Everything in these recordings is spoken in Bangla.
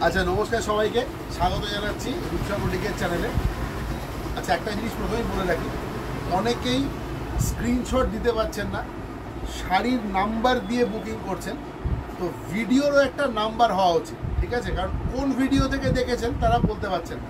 আচ্ছা, নমস্কার সবাইকে, স্বাগত জানাচ্ছি রূপসা বুটিকের চ্যানেলে। আচ্ছা, একটা জিনিস প্রথমেই বলে রাখি, অনেকেই স্ক্রিনশট দিতে পারছেন না, শাড়ির নাম্বার দিয়ে বুকিং করছেন। তো ভিডিওরও একটা নাম্বার হওয়া উচিত, ঠিক আছে? কারণ কোন ভিডিও থেকে দেখেছেন তারা বলতে পারছেন না।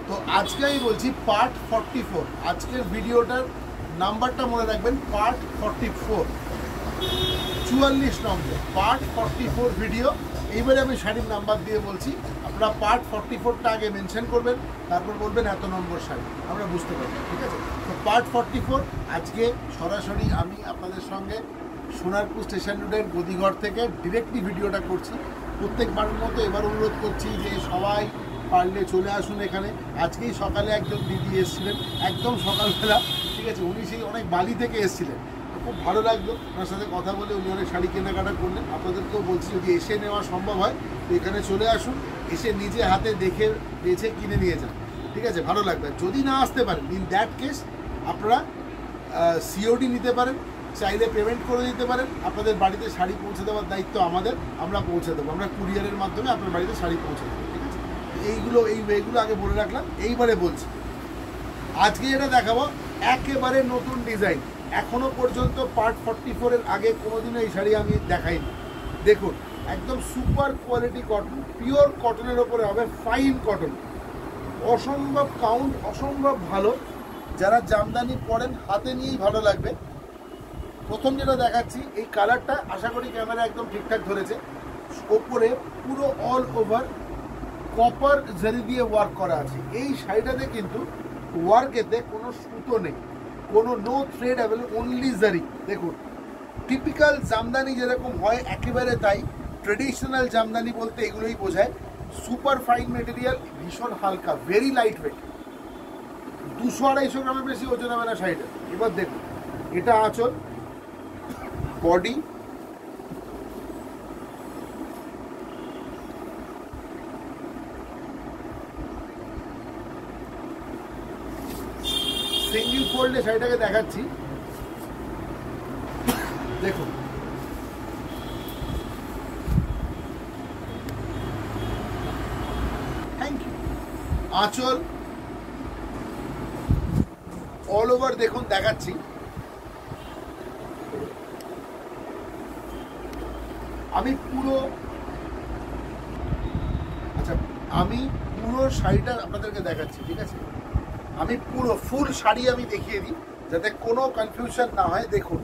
তো আজকে আমি বলছি পার্ট 44। আজকের ভিডিওটার নাম্বারটা মনে রাখবেন, পার্ট 44, 44 নম্বর, পার্ট 44 ভিডিও। এইবারে আমি শাড়ির নাম্বার দিয়ে বলছি, আপনারা পার্ট 44টা আগে মেনশন করবেন, তারপর বলবেন এত নম্বর শাড়ি, আমরা বুঝতে পারবো, ঠিক আছে? তো পার্ট 44 আজকে সরাসরি আমি আপনাদের সঙ্গে সোনারপুর স্টেশন রোডের গদিঘর থেকে ডিরেক্টলি ভিডিওটা করছি। প্রত্যেকবারের মতো এবার অনুরোধ করছি যে সবাই পারলে চলে আসুন এখানে। আজকেই সকালে একজন দিদি এসেছিলেন, একদম সকালবেলা, ঠিক আছে? উনি সেই অনেক বালি থেকে এসেছিলেন, খুব ভালো লাগলো ওনার সাথে কথা বলে। উনি অনেক শাড়ি কেনাকাটা করলেন। আপনাদেরকেও বলছি, যদি এসে নেওয়া সম্ভব হয় তো এখানে চলে আসুন, এসে নিজে হাতে দেখে বেছে কিনে নিয়ে যান, ঠিক আছে? ভালো লাগবে। যদি না আসতে পারেন, ইন দ্যাট কেস আপনারা সিওডি নিতে পারেন, চাইলে পেমেন্ট করে দিতে পারেন। আপনাদের বাড়িতে শাড়ি পৌঁছে দেওয়ার দায়িত্ব আমাদের, আমরা পৌঁছে দেবো, আমরা কুরিয়ারের মাধ্যমে আপনার বাড়িতে শাড়ি পৌঁছে দেবো, ঠিক আছে? এইগুলো আগে বলে রাখলাম। এইবারে বলছি, আজকে যেটা দেখাবো একেবারে নতুন ডিজাইন। এখনো পর্যন্ত পার্ট 44-এর আগে কোনোদিনও এই শাড়ি আমি দেখাইনি। দেখুন, একদম সুপার কোয়ালিটি কটন, পিওর কটনের ওপরে হবে, ফাইন কটন, অসম্ভব কাউন্ট, অসম্ভব ভালো। যারা জামদানি পরেন হাতে নিয়েই ভালো লাগবে। প্রথম যেটা দেখাচ্ছি, এই কালারটা আশা করি ক্যামেরা একদম ঠিকঠাক ধরেছে। ওপরে পুরো অল ওভার কপার জারি দিয়ে ওয়ার্ক করা আছে। এই শাড়িটাতে কিন্তু ওয়ার্কেতে কোনো সুতো নেই, কোনো নো থ্রেড অ্যাভেলেবল, অনলি জারি। দেখুন, টিপিক্যাল জামদানি যেরকম হয় একেবারে তাই। ট্রেডিশনাল জামদানি বলতে এগুলোই বোঝায়। সুপার ফাইন মেটেরিয়াল, ভীষণ হালকা, ভেরি লাইট ওয়েট, 200-250 গ্রামের বেশি ওজন হবে না শাড়িটা। এবার দেখুন, এটা আঁচল, বডি, সিঙ্গেল ফোল্ডে শাড়িটাকে দেখাচ্ছি। দেখুন, থ্যাংক ইউ। আঁচল অল ওভার দেখুন, দেখাচ্ছি। আমি পুরো শাড়িটা আপনাদেরকে দেখাচ্ছি, ঠিক আছে? আমি পুরো ফুল শাড়ি আমি দেখিয়ে দিই যাতে কোনো কনফিউশন না হয়। দেখুন,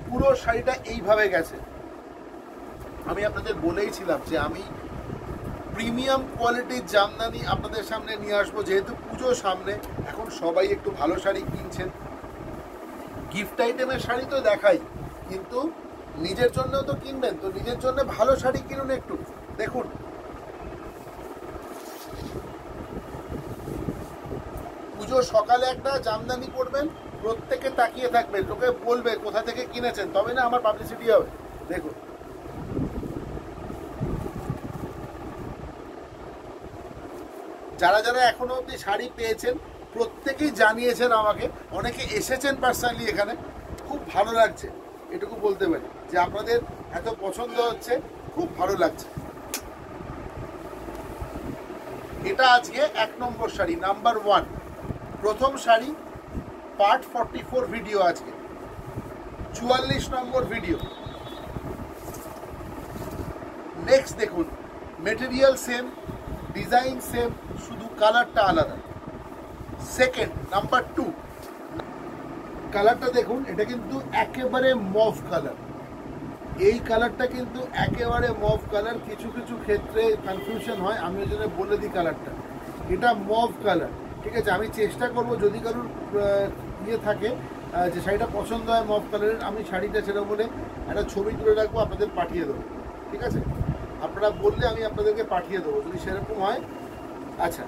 পুরো শাড়িটা এইভাবে গেছে। আমি আপনাদের বলেইছিলাম যে আমি প্রিমিয়াম কোয়ালিটির জামদানি আপনাদের সামনে নিয়ে আসবো, যেহেতু পুজো সামনে। এখন সবাই একটু ভালো শাড়ি কিনছেন, গিফট আইটেমের শাড়ি তো দেখাই, কিন্তু নিজের জন্যও তো কিনবেন, তো নিজের জন্য ভালো শাড়ি কিনুন একটু। দেখুন, পুজো সকালে একটা জামদানি পরবেন, প্রত্যেকে তাকিয়ে থাকবে, লোকে বলবে কোথা থেকে কিনেছেন, তবে না আমার পাবলিসিটি হবে। দেখুন, যারা যারা এখনো অবধি শাড়ি পেয়েছেন প্রত্যেকেই জানিয়েছেন আমাকে, অনেকে এসেছেন পার্সোনালি এখানে, খুব ভালো লাগছে। এটুকু বলতে পারি যে আপনাদের এত পছন্দ হচ্ছে, খুব ভালো লাগছে। এটা আজকে 1 নম্বর শাড়ি, নাম্বার 1, প্রথম শাড়ি, পার্ট 44 ভিডিও, আজকে 44 নম্বর ভিডিও। নেক্সট দেখুন, মেটেরিয়াল সেম, ডিজাইন সেম, শুধু কালারটা আলাদা। সেকেন্ড, নাম্বার 2, কালারটা দেখুন, এটা কিন্তু একেবারে মভ কালার। এই কালারটা কিন্তু একেবারে মভ কালার। কিছু কিছু ক্ষেত্রে কনফিউশন হয়, আমি ওই জন্য বলে দিই কালারটা। এটা মভ কালার, ঠিক আছে? আমি চেষ্টা করব, যদি কারোর ইয়ে থাকে যে শাড়িটা পছন্দ হয় মভ কালারের, আমি শাড়িটা সেটা বলে একটা ছবি তুলে রাখবো, আপনাদের পাঠিয়ে দেবো, ঠিক আছে? আপনারা বললে আমি আপনাদেরকে পাঠিয়ে দেবো যদি সেরকম হয়। আচ্ছা,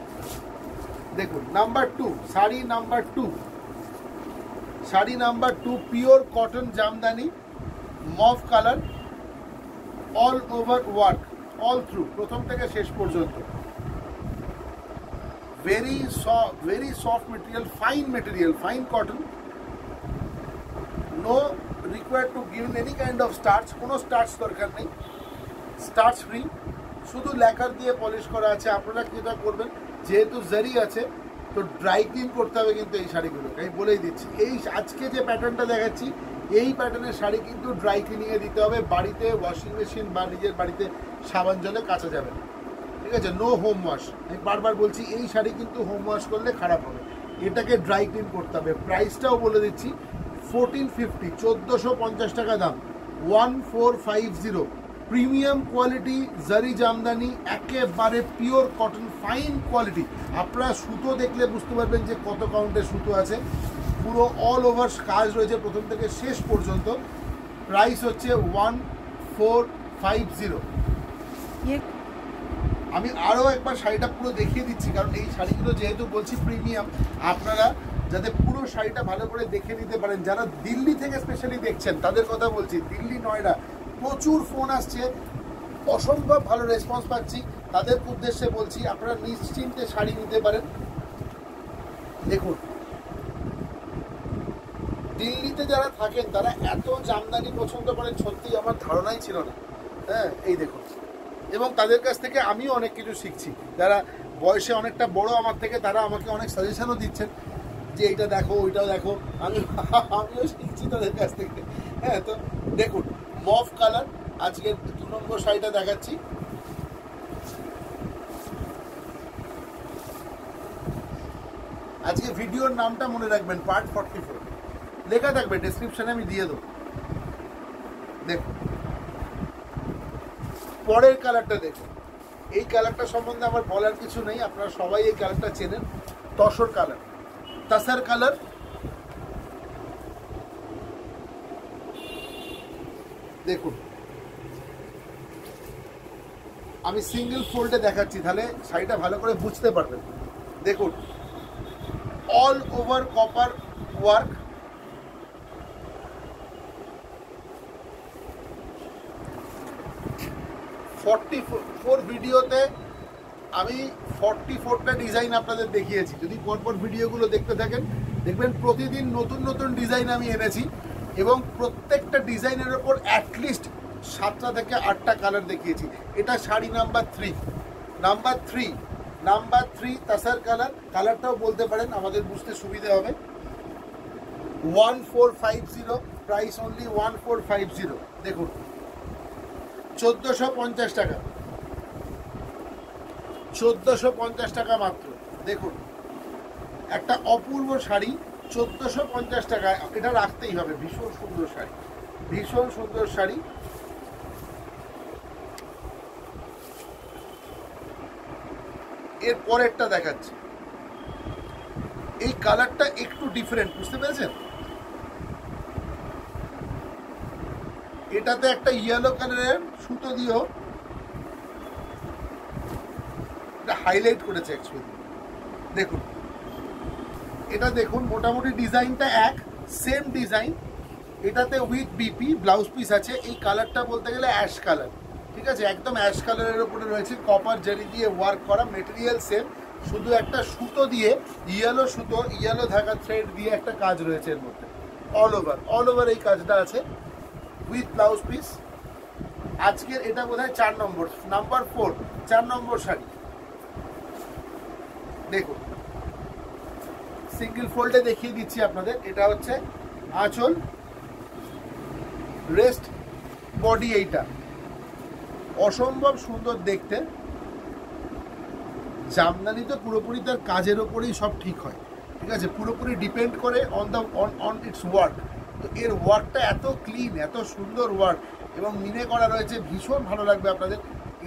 দেখুন, number 2, sari number 2, sari number 2, pure cotton Jamdani, mauve colour, all over work, all through, প্রথম থেকে শেষ পর্যন্ত। Very soft material, fine cotton, no required to give any kind of starch, কোনো স্টার্চ দরকার নেই, স্টার্চ ফ্রি, শুধু ল্যাকার দিয়ে পলিশ করা আছে। আপনারা যেটা করবেন, যেহেতু জারি আছে তো ড্রাই ক্লিন করতে হবে কিন্তু এই শাড়িগুলো, আমি বলেই দিচ্ছি। এই আজকে যে প্যাটার্নটা দেখাচ্ছি এই প্যাটার্নের শাড়ি কিন্তু ড্রাই ক্লিনিংয়ে দিতে হবে, বাড়িতে ওয়াশিং মেশিন বা নিজের বাড়িতে সাবান জলে কাচা যাবে না, ঠিক আছে? No home wash. আমি বারবার বলছি এই শাড়ি কিন্তু হোম ওয়াশ করলে খারাপ হবে, এটাকে ড্রাই ক্লিন করতে হবে। প্রাইসটাও বলে দিচ্ছি 1450, 1450 টাকা দাম, 1450। প্রিমিয়াম কোয়ালিটি জারি জামদানি, একেবারে পিওর কটন, ফাইন কোয়ালিটি। আপনারা সুতো দেখলে বুঝতে পারবেন যে কত কাউন্টের সুতো আছে, পুরো অল ওভার কাজ রয়েছে প্রথম থেকে শেষ পর্যন্ত। প্রাইস হচ্ছে 1450। আমি আরও একবার শাড়িটা পুরো দেখিয়ে দিচ্ছি, কারণ এই শাড়িগুলো যেহেতু বলছি প্রিমিয়াম, আপনারা যাতে পুরো শাড়িটা ভালো করে দেখে নিতে পারেন। যারা দিল্লি থেকে স্পেশালি দেখছেন তাদের কথা বলছি, দিল্লি নয়ডা প্রচুর ফোন আসছে, অসম্ভব ভালো রেসপন্স পাচ্ছি, তাদের উদ্দেশ্যে বলছি আপনারা নিশ্চিন্তে শাড়ি নিতে পারেন। দেখুন, দিল্লিতে যারা থাকেন তারা এত জামদানি পছন্দ করেন সত্যি আমার ধারণাই ছিল না। হ্যাঁ, এই দেখুন, এবং তাদের কাছ থেকে আমিও অনেক কিছু শিখছি। যারা বয়সে অনেকটা বড় আমার থেকে, তারা আমাকে অনেক সাজেশনও দিচ্ছেন যে এইটা দেখো ওইটাও দেখো, আমিও শিখছি তাদের কাছ থেকে। হ্যাঁ, তো দেখুন মফ কালার, আজকে 2 নম্বর শাড়িটা দেখাচ্ছি। আজকে ভিডিওর নামটা মনে রাখবেন, পার্ট 44 লেখা থাকবে, ডেসক্রিপশনে আমি দিয়ে দেবো। দেখুন পরের কালারটা দেখুন, এই কালারটা সম্বন্ধে আমার বলার কিছু নেই, আপনারা সবাই এই কালারটা চেনেন। Tussar colour, তাসার colour. দেখুন আমি সিঙ্গেল ফোল্ডে দেখাচ্ছি, তাহলে শাড়িটা ভালো করে বুঝতে পারবেন। দেখুন অল ওভার কপার ওয়ার্ক, ভিডিওতে আমি 44টা ডিজাইন আপনাদের দেখিয়েছি। যদি পরপর ভিডিওগুলো দেখতে থাকেন দেখবেন প্রতিদিন নতুন নতুন ডিজাইন আমি এনেছি, এবং প্রত্যেকটা ডিজাইনের ওপর অ্যাটলিস্ট 7টা থেকে 8টা কালার দেখিয়েছি। এটা শাড়ি নাম্বার 3, নাম্বার 3 তাসার কালার। কালারটাও বলতে পারেন, আমাদের বুঝতে সুবিধা হবে। 1450, প্রাইস অনলি 1450। দেখুন 1450 টাকা, 1450 টাকা মাত্র। দেখুন একটা অপূর্ব শাড়ি, 1450 টাকায়, এটা রাখতেই হবে। ভীষণ সুন্দর শাড়ি, ভীষণ সুন্দর শাড়ি। এর পরেরটা দেখাচ্ছি, এই কালারটা একটু ডিফারেন্ট, বুঝতে পেরেছেন? এটাতে একটা ইয়েলো কালারের সুতো দিয়েও হাইলাইট করেছে অ্যাকচুয়ালি। দেখুন এটা দেখুন, মোটামুটি ডিজাইনটা এক, সেম ডিজাইন। এটাতে উইথ বিপি ব্লাউজ পিস আছে। এই কালারটা বলতে গেলে অ্যাশ কালার, ঠিক আছে? একদম অ্যাশ কালারের উপরে রয়েছে কপার জারি দিয়ে ওয়ার্ক করা, মেটেরিয়াল সেম, শুধু একটা সুতো দিয়ে ইয়েলো সুতো, ইয়েলো ধাগা থ্রেড দিয়ে একটা কাজ রয়েছে এর মধ্যে। অল ওভার এই কাজটা আছে উইথ ব্লাউজ পিস। আজকের এটা বোধহয় 4 নম্বর, নাম্বার 4, 4 নম্বর শাড়ি। দেখুন সিঙ্গেল ফোল্ডে দেখিয়ে দিচ্ছি আপনাদের। এটা হচ্ছে আঁচল, রেস্ট, বডি। এইটা অসম্ভব সুন্দর দেখতে। জামদানি তো পুরোপুরি তার কাজের ওপরেই সব ঠিক হয়, ঠিক আছে? পুরোপুরি ডিপেন্ড করে অন ইটস ওয়ার্ক। তো এর ওয়ার্কটা এত ক্লিন, এত সুন্দর ওয়ার্ক, এবং মিনে করা রয়েছে, ভীষণ ভালো লাগবে আপনাদের।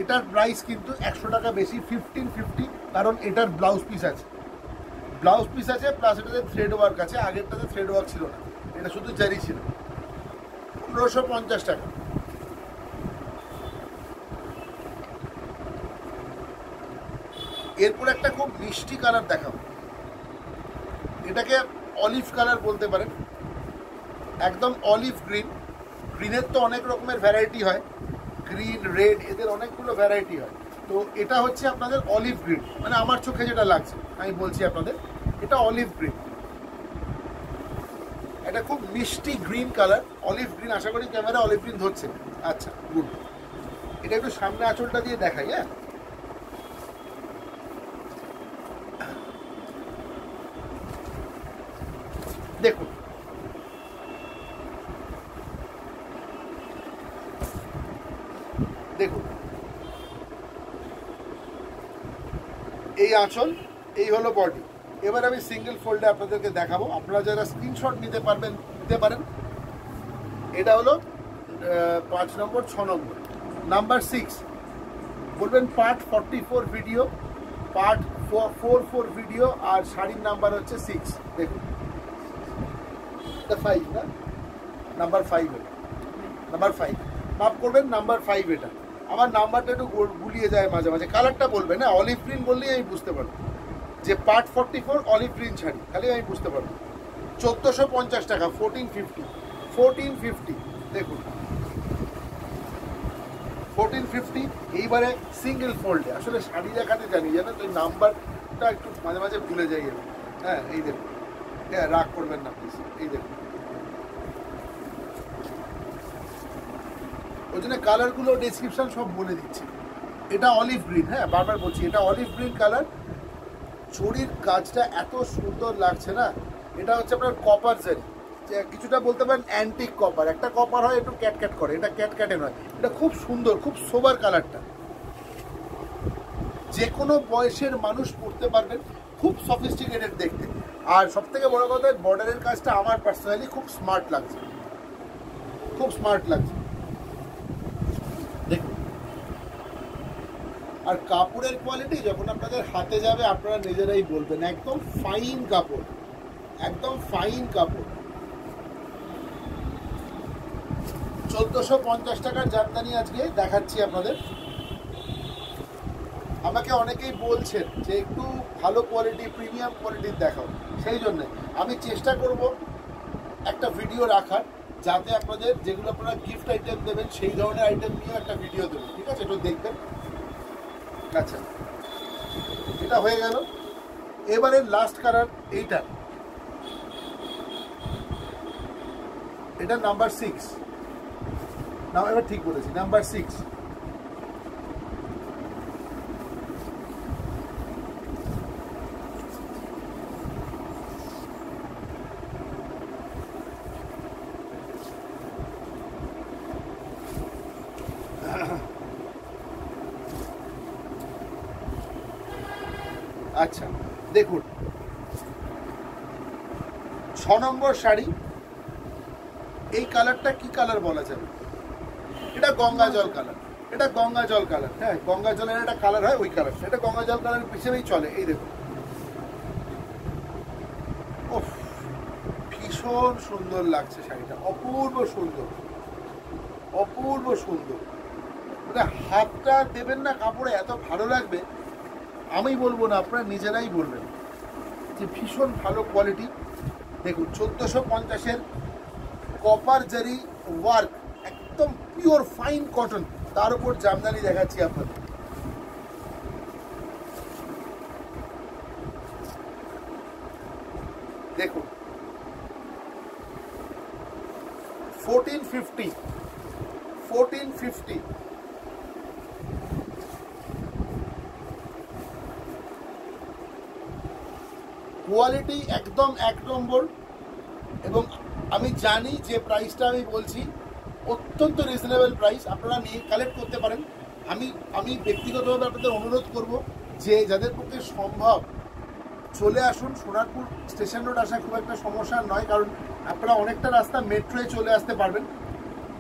এটার প্রাইস কিন্তু 100 টাকা বেশি, 1550, কারণ এটার ব্লাউজ পিস আছে, প্লাস এটাতে থ্রেড ওয়ার্ক আছে। আগেরটাতে থ্রেড ওয়ার্ক ছিল না, এটা শুধু জারি ছিল। 1550 টাকা। এরপর একটা খুব মিষ্টি কালার দেখাবো, এটাকে অলিভ কালার বলতে পারেন, একদম অলিভ গ্রিন। গ্রিনের তো অনেক রকমের ভ্যারাইটি হয়, গ্রিন, রেড, এদের অনেকগুলো ভ্যারাইটি হয়। তো এটা হচ্ছে আপনাদের অলিভ গ্রিন, মানে আমার চোখে যেটা লাগছে আমি বলছি আপনাদের, এটা অলিভ গ্রিন। এটা খুব মিষ্টি গ্রিন কালার, অলিভ গ্রিন। আশা করি ক্যামেরা অলিভ গ্রিন ধরছে। আচ্ছা, গুড। এটা একটু সামনে আঁচলটা দিয়ে দেখাই। হ্যাঁ, দেখুন দেখুন এই আঁচল, এই হলো বডি। এবার আমি সিঙ্গেল ফোল্ডে আপনাদেরকে দেখাবো, আপনারা যারা স্ক্রিনশট নিতে পারবেন নিতে পারেন। এটা হলো 5 নম্বর, 6 নম্বর। নাম্বার 6 বলবেন পার্ট 44 ভিডিও, পার্ট 44 ভিডিও, আর শাড়ির নাম্বার হচ্ছে 6। দেখুন এটা 5 না, নাম্বার 5 এটা, নাম্বার 5 মাফ করবেন, নাম্বার 5 এটা। আমার নাম্বারটা একটু গুলিয়ে যায় মাঝে মাঝে। কালারটা বলবেন না, অলিভ গ্রিন বললেই আমি বুঝতে পারবো যে পার্ট 44 অলিভ গ্রিন শাড়ি, খালি আমি বুঝতে পারবো। 1450 টাকা, 1450। দেখুন 1450। এইবারে সিঙ্গেল ফোল্ডে, আসলে শাড়ি দেখাতে জানি জানেন তো, নাম্বারটা একটু মাঝে মাঝে ভুলে যাই আমি। হ্যাঁ, এই দেখুন, হ্যাঁ রাগ করবেন না প্লিজ, এই দেখুন। ওই জন্য কালারগুলো ডেসক্রিপশন সব বলে দিচ্ছি। এটা অলিভ গ্রিন, হ্যাঁ বারবার বলছি, এটা অলিভ গ্রিন কালার। চুড়ির কাজটা এত সুন্দর লাগছে না। এটা হচ্ছে আপনার কপার জারি, কিছুটা বলতে পারেন অ্যান্টিক কপার। একটা কপার হয় একটু ক্যাটক্যাট করে, এটা ক্যাটক্যাটে নয়। এটা খুব সুন্দর, খুব সোবার কালারটা, যে কোনো বয়সের মানুষ পরতে পারবেন, খুব সফিস্টিকেটেড দেখতে। আর সব থেকে বড় কথা, বর্ডারের কাজটা আমার পার্সোনালি খুব স্মার্ট লাগছে, খুব স্মার্ট লাগছে। দেখুন, আর কাপড়ের কোয়ালিটি যখন আপনাদের হাতে যাবে আপনারা নিজেরাই বলবেন, একদম ফাইন কাপড়, একদম ফাইন কাপড়। 1450 টাকার জামদানি আজকে দেখাচ্ছি আপনাদের। আমাকে অনেকেই বলছেন যে একটু ভালো কোয়ালিটি, প্রিমিয়াম কোয়ালিটির দেখাও, সেই জন্য আমি চেষ্টা করব একটা ভিডিও রাখার, যাতে আপনাদের যেগুলো আপনারা গিফট আইটেম দেবেন সেই ধরনের আইটেম নিয়ে একটা ভিডিও দেবেন, ঠিক আছে? একটু দেখবেন। আচ্ছা, এটা হয়ে গেল। এবারে লাস্ট কালার এইটা, এটা নাম্বার 6 না, এবার ঠিক বলেছি, নাম্বার 6। আচ্ছা দেখুন, 6 নম্বর শাড়ি। এই কালারটা কি কালার বলা যাবে? এটা গঙ্গা জল কালার, এটা গঙ্গা জল কালার। হ্যাঁ, গঙ্গা জলের একটা কালার হয়, ওই কালারটা, এটা গঙ্গা জল কালার হিসেবেই চলে। এই দেখুন, ও ভীষণ সুন্দর লাগছে শাড়িটা, অপূর্ব সুন্দর, অপূর্ব সুন্দর। মানে হাতটা দেবেন না কাপড়ে, এত ভালো লাগবে। আমি বলবো না, আপনারা নিজেরাই বলবেন যে ভীষণ ভালো কোয়ালিটি। দেখুন 1450-এর কপার জারি ওয়ার্ক, একদম পিওর ফাইন কটন, তার উপর জামদানি দেখাচ্ছি আপনাদের। দেখুন 1450। কোয়ালিটি একদম 1 নম্বর। এবং আমি জানি যে প্রাইসটা আমি বলছি অত্যন্ত রিজনেবল প্রাইস, আপনারা নিয়ে কালেক্ট করতে পারেন। আমি ব্যক্তিগতভাবে আপনাদের অনুরোধ করব যে যাদের পক্ষে সম্ভব চলে আসুন। সোনারপুর স্টেশন রোড আসা খুব একটা সমস্যা নয়, কারণ আপনারা অনেকটা রাস্তা মেট্রোয় চলে আসতে পারবেন।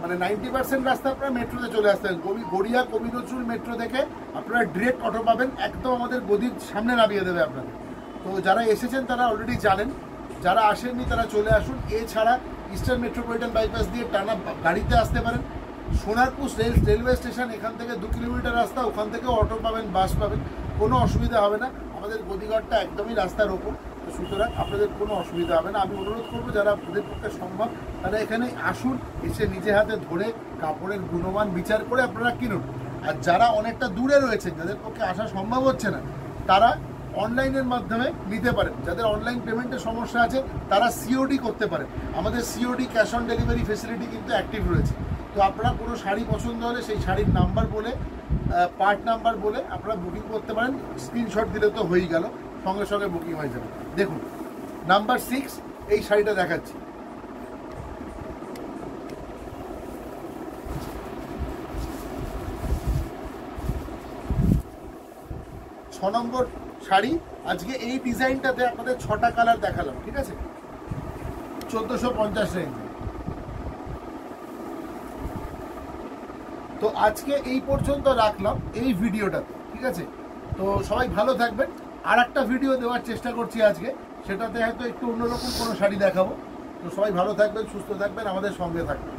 মানে 90% রাস্তা আপনারা মেট্রোতে চলে আসতে পারেন। গড়িয়া কবি নজরুল মেট্রো থেকে আপনারা ডিরেক্ট অটো পাবেন, একদম আমাদের গদির সামনে নামিয়ে দেবে আপনাদের। তো যারা এসেছেন তারা অলরেডি জানেন, যারা আসেননি তারা চলে আসুন। এছাড়া ইস্টার্ন মেট্রোপলিটন বাইপাস দিয়ে টানা গাড়িতে আসতে পারেন। সোনারপুর রেলওয়ে স্টেশন, এখান থেকে 2 কিলোমিটার রাস্তা, ওখান থেকে অটো পাবেন, বাস পাবেন, কোনো অসুবিধা হবে না। আমাদের গদিঘরটা একদমই রাস্তার ওপর, তো সুতরাং আপনাদের কোনো অসুবিধা হবে না। আমি অনুরোধ করবো যারা আপনাদের পক্ষে সম্ভব তারা এখানে আসুন, এসে নিজে হাতে ধরে কাপড়ের গুণমান বিচার করে আপনারা কিনুন। আর যারা অনেকটা দূরে রয়েছেন, যাদের পক্ষে আসা সম্ভব হচ্ছে না, তারা অনলাইনের মাধ্যমে নিতে পারেন। যাদের অনলাইন পেমেন্টের সমস্যা আছে তারা সিওডি করতে পারেন। আমাদের COD cash on delivery facility কিন্তু অ্যাক্টিভ রয়েছে। তো আপনারা কোনো শাড়ি পছন্দ হলে সেই শাড়ির নাম্বার বলে, পার্ট নাম্বার বলে আপনারা বুকিং করতে পারেন। স্ক্রিনশট দিলে তো হয়েই গেল, সঙ্গে সঙ্গে বুকিং হয়ে যাবে। দেখুন নাম্বার 6 এই শাড়িটা দেখাচ্ছি। ছ নম্বর শাড়ি। আজকে এই ডিজাইনটাতে আপনাদের 6টা কালার দেখালাম, ঠিক আছে, 1450 রেঞ্জে। তো আজকে এই পর্যন্ত রাখলাম এই ভিডিওটাতে, ঠিক আছে। তো সবাই ভালো থাকবেন। আর একটা ভিডিও দেওয়ার চেষ্টা করছি আজকে, সেটাতে হয়তো একটু অন্যরকম কোনো শাড়ি দেখাবো। তো সবাই ভালো থাকবেন, সুস্থ থাকবেন, আমাদের সঙ্গে থাকবেন।